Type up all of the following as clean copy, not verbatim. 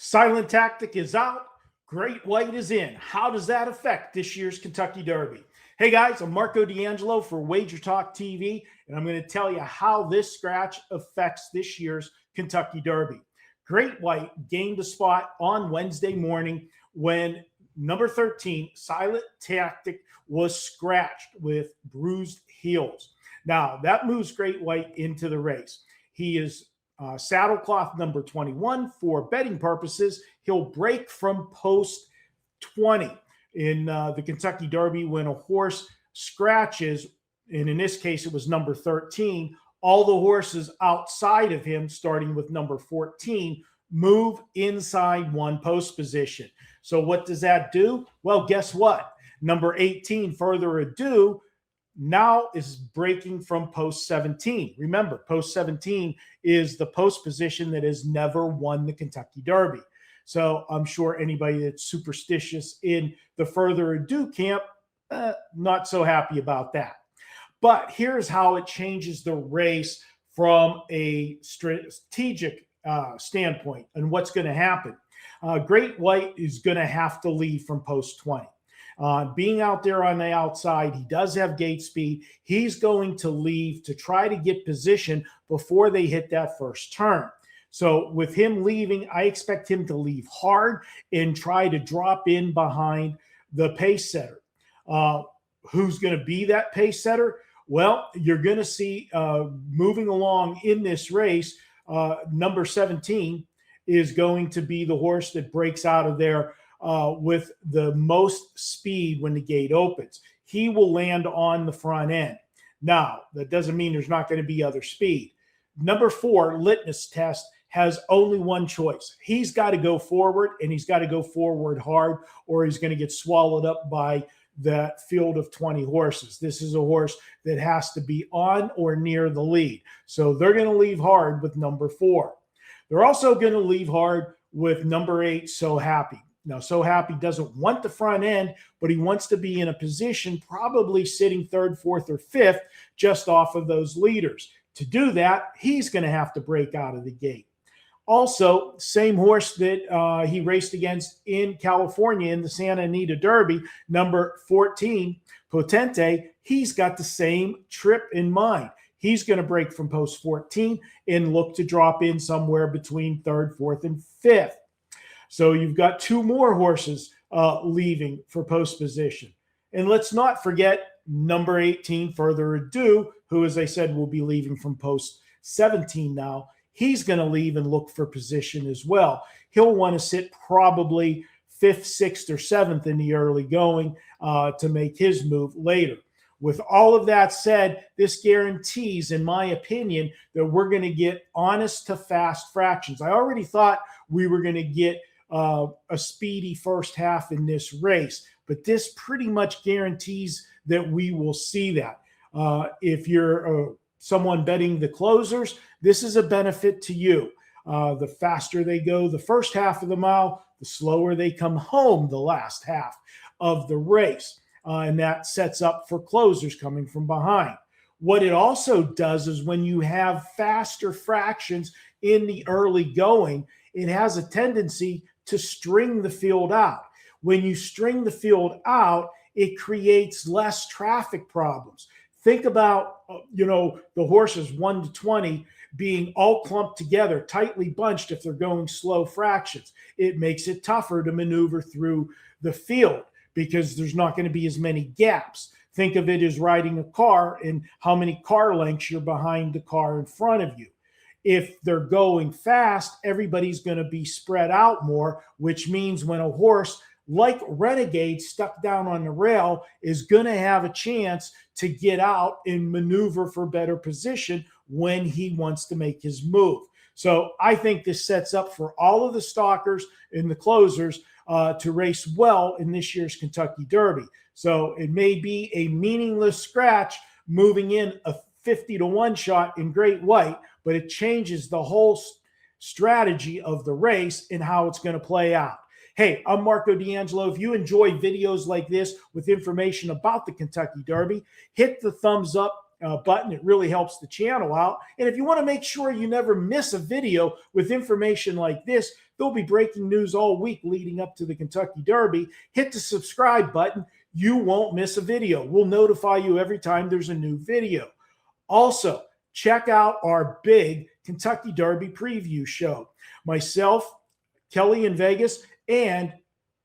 Silent tactic is out. Great white is in. How does that affect this year's Kentucky Derby? Hey guys, I'm Marco D'Angelo for WagerTalk TV, and I'm going to tell you how this scratch affects this year's Kentucky Derby. Great White gained a spot on Wednesday morning when number 13, Silent Tactic, was scratched with bruised heels. Now, that moves Great White into the race. He is saddlecloth number 21 for betting purposes. He'll break from post 20 in the Kentucky Derby when a horse scratches, and in this case it was number 13. All the horses outside of him, starting with number 14, move inside one post position. So what does that do? Well, guess what? Number 18, Further Ado, now is breaking from post 17. Remember, post 17 is the post position that has never won the Kentucky Derby. So I'm sure anybody that's superstitious in the Further Ado camp, not so happy about that. But here's how it changes the race from a strategic standpoint and what's going to happen. Great White is going to have to leave from post 20. Being out there on the outside, he does have gate speed. He's going to leave to try to get position before they hit that first turn. So with him leaving, I expect him to leave hard and try to drop in behind the pace setter. Who's going to be that pace setter? Well, you're going to see moving along in this race, number 17 is going to be the horse that breaks out of there with the most speed when the gate opens. He will land on the front end. Now, that doesn't mean there's not going to be other speed. Number 4, Litmus Test, has only one choice. He's got to go forward, and he's got to go forward hard, or he's going to get swallowed up by that field of 20 horses. This is a horse that has to be on or near the lead. So they're going to leave hard with number 4. They're also going to leave hard with number 8, So Happy. Now, So Happy doesn't want the front end, but he wants to be in a position probably sitting 3rd, 4th, or 5th just off of those leaders. To do that, he's going to have to break out of the gate. Also, same horse that he raced against in California in the Santa Anita Derby, number 14, Potente, he's got the same trip in mind. He's going to break from post 14 and look to drop in somewhere between 3rd, 4th, and 5th. So you've got 2 more horses leaving for post position. And let's not forget number 18, Further Ado, who, as I said, will be leaving from post 17 now. He's going to leave and look for position as well. He'll want to sit probably 5th, 6th, or 7th in the early going to make his move later. With all of that said, this guarantees, in my opinion, that we're going to get honest to fast fractions. I already thought we were going to get a speedy first half in this race, but this pretty much guarantees that we will see that. If you're someone betting the closers, this is a benefit to you. The faster they go the first half of the mile, the slower they come home the last half of the race. And that sets up for closers coming from behind. What it also does is when you have faster fractions in the early going, it has a tendency to string the field out. When you string the field out, it creates less traffic problems. Think about, the horses 1 to 20 being all clumped together, tightly bunched if they're going slow fractions. It makes it tougher to maneuver through the field because there's not going to be as many gaps. Think of it as riding a car and how many car lengths you're behind the car in front of you. If they're going fast, everybody's going to be spread out more, which means when a horse like Renegade stuck down on the rail is going to have a chance to get out and maneuver for better position when he wants to make his move. So I think this sets up for all of the stalkers and the closers to race well in this year's Kentucky Derby. So it may be a meaningless scratch moving in a 50-1 shot in Great White, but it changes the whole strategy of the race and how it's going to play out. Hey, I'm Marco D'Angelo. If you enjoy videos like this with information about the Kentucky Derby, hit the thumbs up button. It really helps the channel out. And if you want to make sure you never miss a video with information like this, there'll be breaking news all week leading up to the Kentucky Derby. Hit the subscribe button. You won't miss a video. We'll notify you every time there's a new video. Also, check out our big Kentucky Derby preview show. Myself, Kelly in Vegas, and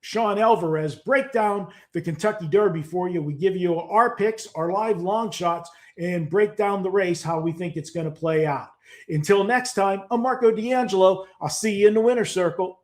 Sean Alvarez break down the Kentucky Derby for you. We give you our picks, our live long shots, and break down the race, how we think it's going to play out. Until next time, I'm Marco D'Angelo. I'll see you in the winner's circle.